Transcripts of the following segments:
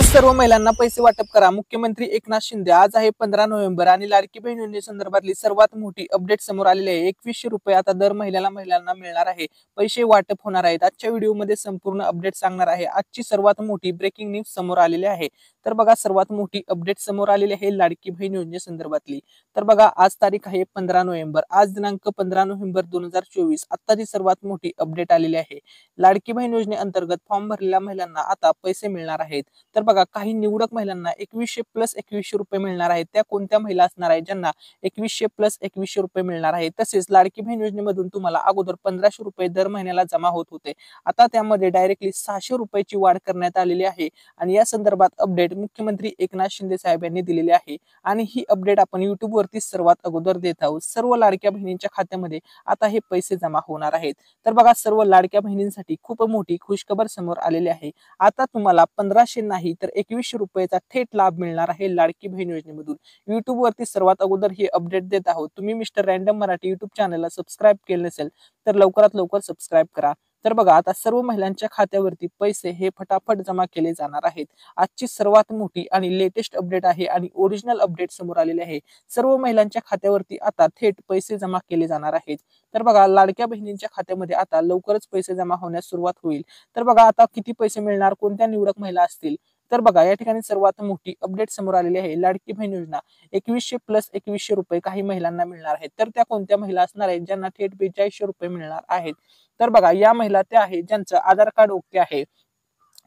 सर्व महिलांना पैसे वाटप करा। मुख्यमंत्री एकनाथ शिंदे। आज आहे 15 नोव्हेंबर आणि लाडकी बहीण योजनेसंदर्भातली सर्वात मोठी अपडेट समोर आलेली आहे। 2100 रुपये आता दर महिन्याला मिळणार आहे। पैसे वाटप होणार आहेत। आजच्या व्हिडिओमध्ये संपूर्ण अपडेट सांगणार आहे। आजची सर्वात मोठी ब्रेकिंग न्यूज समोर आलेली आहे। तर बघा, सर्वात मोठी अपडेट समोर आलेली आहे लाडकी बहीण योजनेसंदर्भातली। तर बघा, आज तारीख आहे 15 नोव्हेंबर। आज दिनांक 15 नोव्हेंबर 2024 आत्ताची सर्वात मोठी अपडेट आलेली आहे। लाडकी बहीण योजनेअंतर्गत फॉर्म भरलेल्या महिलांना आता पैसे मिळणार आहेत। तर बघा, काही निवडक महिलांना 2100 प्लस 2100 रुपये मिळणार आहेत। त्या कोणत्या महिला असणार आहेत ज्यांना 2100 प्लस 2100 रुपये मिळणार आहेत? तसेच लाडकी बहीण योजनेमधून तुम्हाला अगोदर 1500 रुपये दर महिन्याला जमा होत होते, आता त्यामध्ये डायरेक्टली 600 रुपयाची वाढ करण्यात आलेली आहे। आणि या संदर्भात अपडेट मुख्यमंत्री एकनाथ शिंदे साहेब यांनी दिलेली आहे। आणि ही अपडेट आपण YouTube वरती सर्वात अगोदर देत आहोत। सर्व लाडक्या बहिणींच्या खात्यामध्ये आता हे पैसे जमा होणार आहेत। तर बघा, सर्व लाडक्या बहिणींसाठी खूप मोठी खुशखबर समोर आलेली आहे। आता तुम्हाला 1500 नाही तर 2100 रुपयाचा थेट लाभ मिळणार आहे लाडकी बहीण योजनेमधून। YouTube वरती सर्वात अगोदर ही अपडेट देत आहोत। तुम्ही मिस्टर रँडम मराठी YouTube चॅनलला सबस्क्राईब केले नसेल तर लवकरात लवकर सबस्क्राईब करा। तर बघा, आता सर्व महिलांच्या खात्यावरती पैसे हे फटाफट जमा केले जाणार आहेत। आजची सर्वात मोठी आणि लेटेस्ट अपडेट आहे आणि ओरिजिनल अपडेट समोर आलेले आहे। सर्व महिलांच्या खात्यावरती आता थेट पैसे जमा केले जाणार आहेत। तर बघा, लाडक्या बहिणींच्या खात्यामध्ये आता लवकरच पैसे जमा होण्यास सुरुवात होईल। तर बघा, आता किती पैसे मिळणार, कोणत्या निवडक महिला असतील? तर बघा, या ठिकाणी सर्वात मोठी अपडेट समोर आलेली आहे। लाडकी बहीण योजना 2100 प्लस 2100 रुपये काही महिलांना मिळणार आहेत। तर त्या कोणत्या महिला असणार आहेत ज्यांना थेट 4200 रुपये मिळणार आहेत? तर बघा, या महिला त्या आहेत ज्यांचं आधार कार्ड ओके आहे,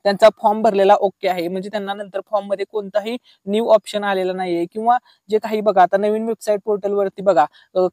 त्यांचा फॉर्म भरलेला ओके आहे, म्हणजे त्यांना नंतर फॉर्म मध्ये कोणताही न्यू ऑप्शन आलेला नाहीये। किंवा जे काही बघा, आता नवीन वेबसाईट पोर्टलवरती बघा,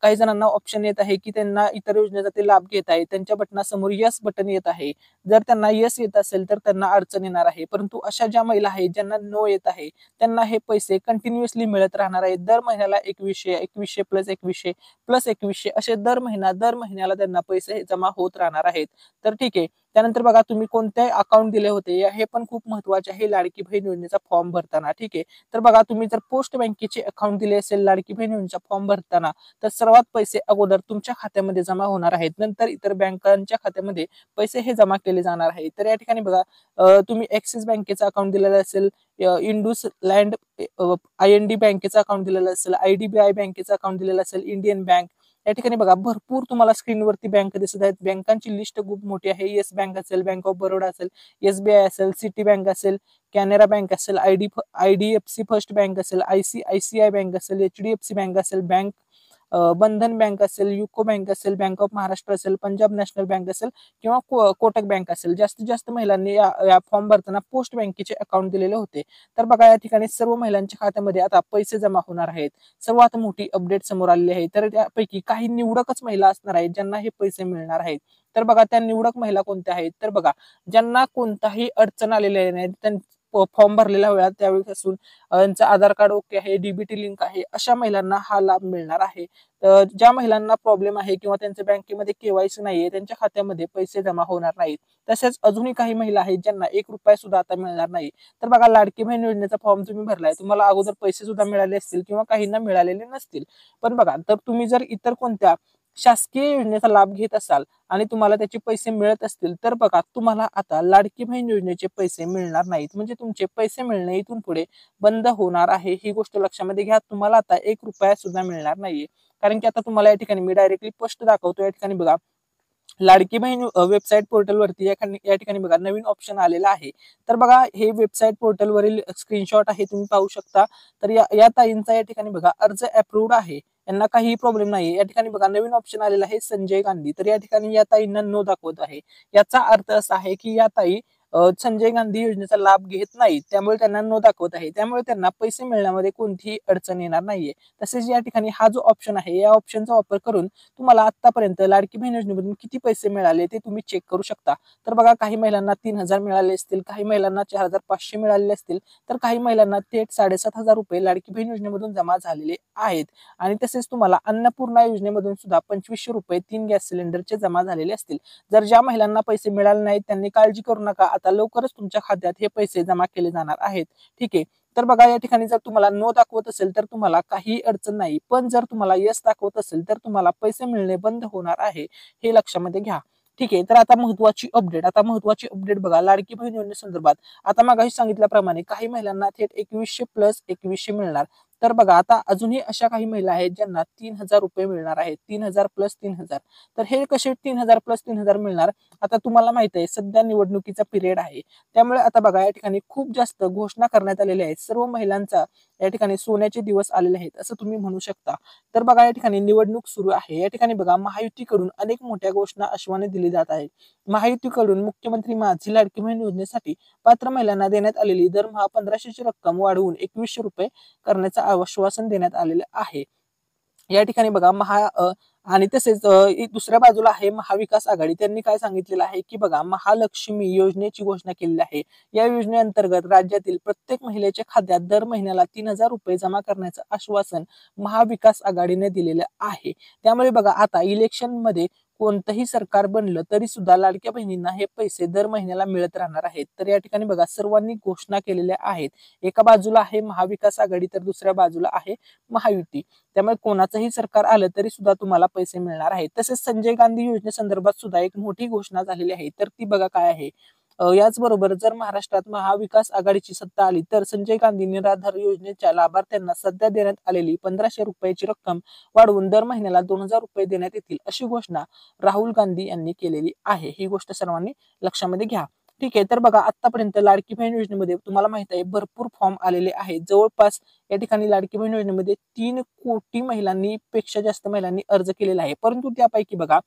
काही जणांना ऑप्शन येत आहे की त्यांना इतर योजनेचा ते लाभ घेत आहे, त्यांच्या बटनासमोर यस बटन येत आहे। जर त्यांना यस येत असेल तर त्यांना अडचण येणार आहे। परंतु अशा ज्या महिला आहेत ज्यांना नो येत आहे त्यांना हे पैसे कंटिन्युअसली मिळत राहणार आहेत। दर महिन्याला 2100 2100 प्लस 2100 प्लस 2100 असे दर महिन्याला त्यांना पैसे जमा होत राहणार आहेत। तर ठीक आहे। त्यानंतर बघा, तुम्ही कोणते अकाउंट दिले होते हे पण खूप महत्वाचे आहे लाडकी बहीण योजनेचा फॉर्म भरताना। ठीक आहे। तर बघा, तुम्ही जर पोस्ट बँकेचे अकाउंट दिले असेल लाडकी बहीण योजनेचा फॉर्म भरताना तर सर्वात पैसे अगोदर तुमच्या खात्यामध्ये जमा होणार आहेत, नंतर इतर बँकांच्या खात्यामध्ये पैसे हे जमा केले जाणार आहेत। तर या ठिकाणी बघा, तुम्ही ऍक्सिस बँकेचा अकाउंट दिलेला असेल, इंडस लँड IND बँकेचा अकाउंट दिलेला असेल, IDBI बँकेचा अकाउंट दिलेला असेल, इंडियन बँक, या ठिकाणी बघा भरपूर तुम्हाला स्क्रीनवरती बँक दिसत आहेत। बँकांची लिस्ट खूप मोठी आहे। येस बँक असेल, बँक ऑफ बरोडा असेल, SBI असेल, सिटी बँक असेल, कॅनरा बँक असेल, IDFC फर्स्ट बँक असेल, ICICI बँक असेल, HDFC बँक असेल, बंधन बँक असेल, युको बँक असेल, बँक ऑफ महाराष्ट्र असेल, पंजाब नॅशनल बँक असेल किंवा कोटक बँक असेल। जास्तीत जास्त महिलांनी या फॉर्म भरताना पोस्ट बँकेचे अकाउंट दिलेले होते। तर बघा, या ठिकाणी सर्व महिलांच्या खात्यामध्ये आता पैसे जमा होणार आहेत। सर्वात मोठी अपडेट समोर आलेली आहे। तर त्यापैकी काही निवडकच महिला असणार आहेत ज्यांना हे पैसे मिळणार आहेत। तर बघा, त्या निवडक महिला कोणत्या आहेत? तर बघा, ज्यांना कोणताही अडचण आलेली नाही, फॉर्म भरलेल्या वेळात त्यावेळेपासून यांचं आधार कार्ड ओके आहे, DBT लिंक आहे, अशा महिलांना हा लाभ मिळणार आहे। ज्या महिलांना प्रॉब्लेम आहे किंवा त्यांच्या बँकेमध्ये KYC नाहीये, त्यांच्या खात्यामध्ये पैसे जमा होणार नाहीत। तसेच अजूनही काही महिला आहेत ज्यांना 1 रुपया सुद्धा आता मिळणार नाही। तर बघा, लाडकी बहीण योजनेचा फॉर्म तुम्ही भरलाय, तुम्हाला अगोदर पैसे सुद्धा मिळाले असतील किंवा काहींना मिळालेले नसतील। पण बघा, तर तुम्ही जर इतर कोणत्या शासकीय योजनेचा लाभ घेत असाल आणि तुम्हाला त्याचे पैसे मिळत असतील तर बघा, तुम्हाला आता लाडकी बहीण योजनेचे पैसे मिळणार नाहीत, म्हणजे तुमचे पैसे मिळणे इथून पुढे बंद होणार आहे। ही गोष्ट लक्षामध्ये घ्या। तुम्हाला आता 1 रुपया सुद्धा मिळणार नाहीये, कारण की आता तुम्हाला या ठिकाणी मी डायरेक्टली स्पष्ट दाखवतो। या ठिकाणी बघा, लाडकी बहीण वेबसाईट पोर्टलवरती या ठिकाणी बघा नवीन ऑप्शन आलेला आहे। तर बघा, हे वेबसाईट पोर्टलवरील स्क्रीनशॉट आहे, तुम्ही पाहू शकता। तर या ताईंचा या ठिकाणी बघा अर्ज अप्रूव्ड आहे, यांना काही प्रॉब्लेम नाही। या ठिकाणी बघा नवीन ऑप्शन आलेला आहे संजय गांधी। तर या ठिकाणी या ताईंना नो दाखवत आहे। याचा अर्थ असा आहे की या ताई संजय गांधी योजनेचा लाभ घेत नाही, त्यामुळे त्यांना नो दाखवत आहे, त्यामुळे त्यांना पैसे मिळण्यामध्ये कोणतीही अडचण येणार नाहीये। तसेच या ठिकाणी हा जो ऑप्शन आहे, या ऑप्शनचा वापर करून तुम्हाला आतापर्यंत लाडकी बहीण योजनेमधून किती पैसे मिळाले ते तुम्ही चेक करू शकता। तर बघा, काही महिलांना 3000 मिळाले असतील, काही महिलांना 4500 मिळाले असतील, तर काही महिलांना थेट 7500 रुपये लाडकी बहीण योजनेमधून जमा झालेले आहेत। आणि तसेच तुम्हाला अन्नपूर्णा योजनेमधून सुद्धा 2500 रुपये 3 गॅस सिलेंडरचे जमा झालेले असतील। जर ज्या महिलांना पैसे मिळाले नाहीत त्यांनी काळजी करू नका, आता लवकरच तुमच्या खात्यात हे पैसे जमा केले जाणार आहेत। ठीक आहे। तर बघा, या ठिकाणी जर तुम्हाला नो दाखवत असेल तर तुम्हाला काही अडचण नाही, पण जर तुम्हाला यस दाखवत असेल तर तुम्हाला पैसे मिळणे बंद होणार आहे, हे लक्षामध्ये घ्या। ठीक आहे. तर आता महत्वाची अपडेट बघा लाडकी बहीण योजनेसंदर्भात. आता मागाशी सांगितल्याप्रमाणे काही महिलांना थेट 2100 प्लस 2100 मिळणार. तर बघा आता अजूनही अशा काही महिला आहेत ज्यांना 3000 रुपये मिळणार आहेत. 3000 प्लस 3000. तर हे कसे 3000 प्लस 3000 मिळणार? आता तुम्हाला माहित आहे सध्या निवडणुकीचा पिरियड आहे. त्यामुळे आता बघा या ठिकाणी खूप जास्त घोषणा करण्यात आलेल्या आहेत. सर्व महिलांचा या ठिकाणी सोन्याचे दिवस आलेले आहेत असं तुम्ही म्हणू शकता. तर बघा या ठिकाणी निवडणूक सुरू आहे. या ठिकाणी बघा महायुतीकडून अनेक मोठ्या घोषणा आश्वाने दिली जात आहेत. महायुतीकडून मुख्यमंत्री माझी लाडकी बहीण योजनेसाठी पात्र महिलांना देण्यात आलेली दरमहा 1500 ची रक्कम वाढवून 2100 रुपये करण्याचं आश्वासन देण्यात आलेलं आहे. या ठिकाणी बघा आणि तसेच दुसऱ्या बाजूला आहे महाविकास आघाडी. त्यांनी काय सांगितलेलं आहे की बघा महालक्ष्मी योजनेची घोषणा केलेली आहे. या योजनेअंतर्गत राज्यातील प्रत्येक महिलेच्या खात्यात दर महिन्याला 3000 रुपये जमा करण्याचं आश्वासन महाविकास आघाडीने दिलेलं आहे. त्यामुळे बघा आता इलेक्शन मध्ये कोणतंही सरकार बनलं तरी सुद्धा लाडक्या बहिणींना हे पैसे दर महिन्याला मिळत राहणार आहेत. तर या ठिकाणी बघा सर्वांनी घोषणा केलेल्या आहेत. एका बाजूला आहे महाविकास आघाडी तर दुसऱ्या बाजूला आहे महायुती. त्यामुळे कोणाचंही सरकार आलं तरी सुद्धा तुम्हाला पैसे मिळणार आहेत. तसेच संजय गांधी योजनेसंदर्भात सुद्धा एक मोठी घोषणा झालेली आहे. तर ती बघा काय आहे. याचबरोबर जर महाराष्ट्रात महाविकास आघाडीची सत्ता आली तर संजय गांधी निराधार योजनेच्या लाभार्थ्यांना सध्या देण्यात आलेली 1500 रुपयाची रक्कम वाढवून दर महिन्याला 2000 रुपये देण्यात येतील अशी घोषणा राहुल गांधी यांनी केलेली आहे. ही गोष्ट सर्वांनी लक्षामध्ये घ्या. ठीक आहे. तर बघा आतापर्यंत लाडकी बहीण योजनेमध्ये तुम्हाला माहित आहे भरपूर फॉर्म आलेले आहेत. जवळपास या ठिकाणी लाडकी बहीण योजनेमध्ये 3 कोटी महिलांनी पेक्षा जास्त महिलांनी अर्ज केलेला आहे. परंतु त्यापैकी बघा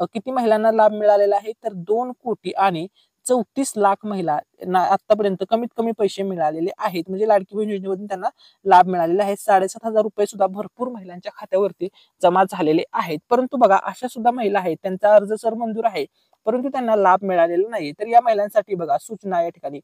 किती महिलांना लाभ मिळालेला आहे तर 2 कोटी आणि 34 लाख महिला आतापर्यंत कमीत कमी पैसे मिळालेले आहेत. म्हणजे लाडकी बहीण योजनेमधून त्यांना लाभ मिळालेला आहे. 7500 रुपये सुद्धा भरपूर महिलांच्या खात्यावरती जमा झालेले आहेत. परंतु बघा अशा सुद्धा महिला आहेत त्यांचा अर्ज सर मंजूर आहे परंतु त्यांना लाभ मिळालेला नाही. तर या महिलांसाठी बघा सूचना या ठिकाणी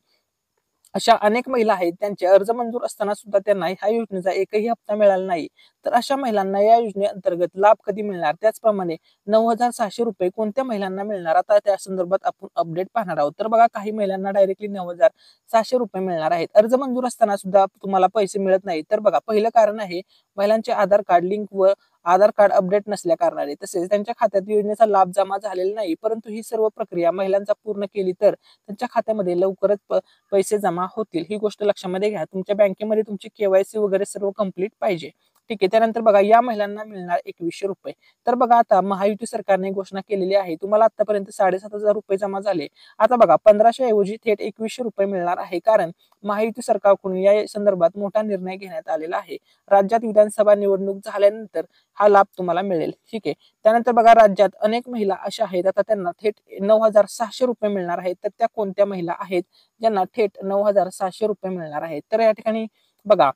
अशा अनेक महिला आहेत त्यांचे अर्ज मंजूर असताना सुद्धा त्यांना ह्या योजनेचा एकही हप्ता मिळाला नाही. तर अशा महिलांना या योजनेअंतर्गत लाभ कधी मिळणार त्याचप्रमाणे 9600 रुपये कोणत्या महिलांना मिळणार आता त्या संदर्भात आपण अपडेट पाहणार आहोत. तर बघा काही महिलांना डायरेक्टली 9600 रुपये मिळणार आहेत. अर्ज मंजूर असताना सुद्धा तुम्हाला पैसे मिळत नाही. तर बघा पहिलं कारण आहे महिलांचे आधार कार्ड लिंक व आधार कार्ड अपडेट नसल्या कारणाने तसेच त्यांच्या खात्यात योजनेचा लाभ जमा झालेला नाही. परंतु ही सर्व प्रक्रिया महिलांचा पूर्ण केली तर त्यांच्या खात्यामध्ये लवकरच पैसे जमा होतील. ही गोष्ट लक्षामध्ये घ्या. तुमच्या बँकेमध्ये तुमची केवायसी वगैरे सर्व कंप्लीट पाहिजे. ठीक आहे. त्यानंतर बघा या महिलांना मिळणार 2100 रुपये. तर बघा आता महायुती सरकारने घोषणा केलेली आहे तुम्हाला आतापर्यंत 7500 रुपये जमा झाले. आता बघा 1500 ऐवजी थेट 2100 रुपये मिळणार आहे कारण महायुती सरकारकडून या संदर्भात मोठा निर्णय घेण्यात आलेला आहे. राज्यात विधानसभा निवडणूक झाल्यानंतर हा लाभ तुम्हाला मिळेल. ठीक आहे. त्यानंतर बघा राज्यात अनेक महिला अशा आहेत आता त्यांना थेट 9600 रुपये मिळणार आहेत. तर त्या कोणत्या महिला आहेत ज्यांना थेट 9600 रुपये मिळणार आहेत. तर या ठिकाणी बघा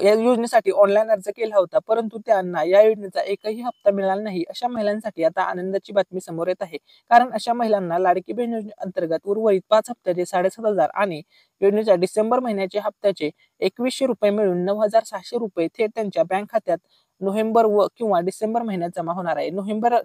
या योजनेसाठी ऑनलाईन अर्ज केला होता परंतु त्यांना या योजनेचा एकही हप्ता मिळाला नाही. अशा महिलांसाठी आता आनंदाची बातमी समोर येत आहे कारण अशा महिलांना लाडकी बहीण योजनेअंतर्गत उर्वरित 5 हप्त्याचे 7500 आणि योजनेच्या डिसेंबर महिन्याचे हप्त्याचे 2100 रुपये मिळून 9600 रुपये थेट त्यांच्या बँक खात्यात नोव्हेंबर किंवा डिसेंबर महिन्यात जमा होणार आहे.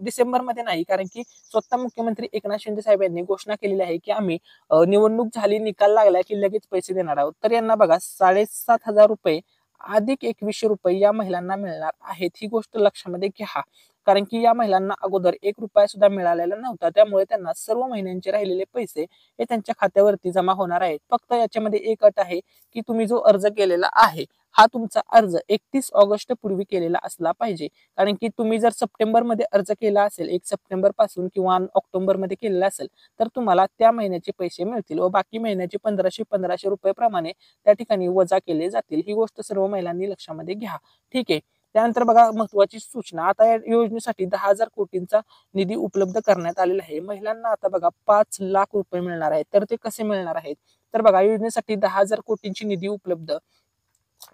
डिसेंबर मध्ये नाही कारण की स्वतः मुख्यमंत्री एकनाथ शिंदे साहेब यांनी घोषणा केलेली आहे की आम्ही निवडणूक झाली निकाल लागला की लगेच पैसे देणार आहोत. तर यांना बघा 7500 रुपये अधिक 2100 रुपये या महिलांना मिळणार आहेत. ही गोष्ट लक्षामध्ये घ्या कारण की या महिलांना अगोदर 1 रुपया सुद्धा मिळालेला नव्हता. त्यामुळे त्यांना सर्व महिन्यांचे राहिलेले पैसे हे त्यांच्या खात्यावरती जमा होणार आहेत. फक्त याच्यामध्ये एक अट आहे की तुम्ही जो अर्ज केलेला आहे हा तुमचा अर्ज 31 ऑगस्ट पूर्वी केलेला असला पाहिजे. कारण की तुम्ही जर सप्टेंबर मध्ये अर्ज केला असेल 1 सप्टेंबर पासून किंवा ऑक्टोबर मध्ये केलेला असेल तर तुम्हाला त्या महिन्याचे पैसे मिळतील व बाकी महिन्याचे 1500 रुपये प्रमाणे त्या ठिकाणी वजा केले जातील. ही गोष्ट सर्व महिलांनी लक्षामध्ये घ्या. ठीक आहे. त्यानंतर बघा महत्वाची सूचना आता या योजनेसाठी 10,000 कोटींचा निधी उपलब्ध करण्यात आलेला आहे. महिलांना आता बघा 5 लाख रुपये मिळणार आहेत. तर ते कसे मिळणार आहेत तर बघा योजनेसाठी 10,000 कोटींची निधी उपलब्ध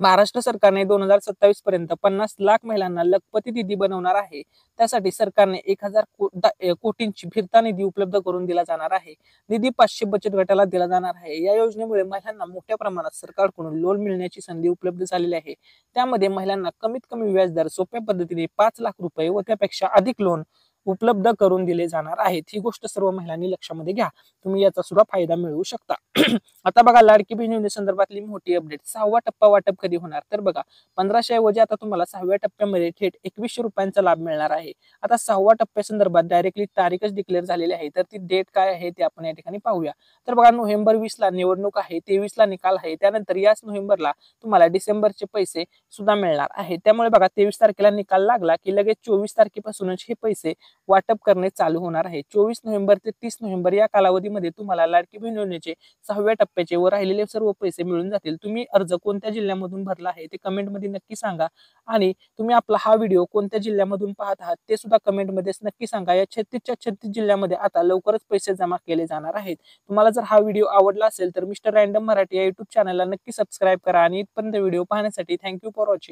महाराष्ट्र सरकारने 2027 पर्यंत 50 लाख महिलांना लखपती निधी बनवणार आहे. त्यासाठी सरकारने 1000 कोटींची फिरता निधी उपलब्ध करून दिला जाणार आहे. निधी 500 बचत गटाला दिला जाणार आहे. या योजनेमुळे महिलांना मोठ्या प्रमाणात सरकारकडून लोन मिळण्याची संधी उपलब्ध झालेली आहे. त्यामध्ये महिलांना कमीत कमी व्याजदर सोप्या पद्धतीने 5 लाख रुपये व त्यापेक्षा अधिक लोन उपलब्ध करून दिले जाणार आहेत. ही गोष्ट सर्व महिलांनी लक्षामध्ये घ्या. तुम्ही याचा सुद्धा फायदा मिळवू शकता. आता बघा लाडकी बहीण योजनेसंदर्भातली मोठी अपडेट. 6वा टप्पा वाटप कधी होणार? तर बघा 1500 ऐवजी आता तुम्हाला 6व्या टप्प्यामध्ये थेट 2100 रुपयांचा लाभ मिळणार आहे. आता 6वा टप्प्यासंदर्भात डायरेक्टली तारीखच डिक्लेअर झालेली आहे. तर ती डेट काय आहे ते आपण या ठिकाणी पाहूया. तर बघा नोव्हेंबर 20 ला निवडणूक आहे, 23 ला निकाल आहे. त्यानंतर याच नोव्हेंबरला तुम्हाला डिसेंबरचे पैसे सुद्धा मिळणार आहे. त्यामुळे बघा 23 तारखेला निकाल लागला की लगेच 24 तारखेपासूनच हे पैसे वाटप करणे चालू होणार आहे. 24 नोव्हेंबर ते 30 नोव्हेंबर या कालावधीमध्ये तुम्हाला लाडकी बहीण योजनेचे 6व्या टप्प्याचे व राहिलेले सर्व पैसे मिळून जातील. तुम्ही अर्ज कोणत्या जिल्ह्यामधून भरला आहे ते कमेंटमध्ये नक्की सांगा आणि तुम्ही आपला हा व्हिडिओ कोणत्या जिल्ह्यामधून पाहत आहात ते सुद्धा कमेंटमध्ये नक्की सांगा. या 36च्या 36 जिल्ह्यामध्ये आता लवकरच पैसे जमा केले जाणार आहेत. तुम्हाला जर हा व्हिडिओ आवडला असेल तर मिस्टर रँडम मराठी या युट्यूब चॅनलला नक्की सबस्क्राईब करा आणि इथपर्यंत व्हिडिओ पाहण्यासाठी थँक्यू फॉर वॉचिंग.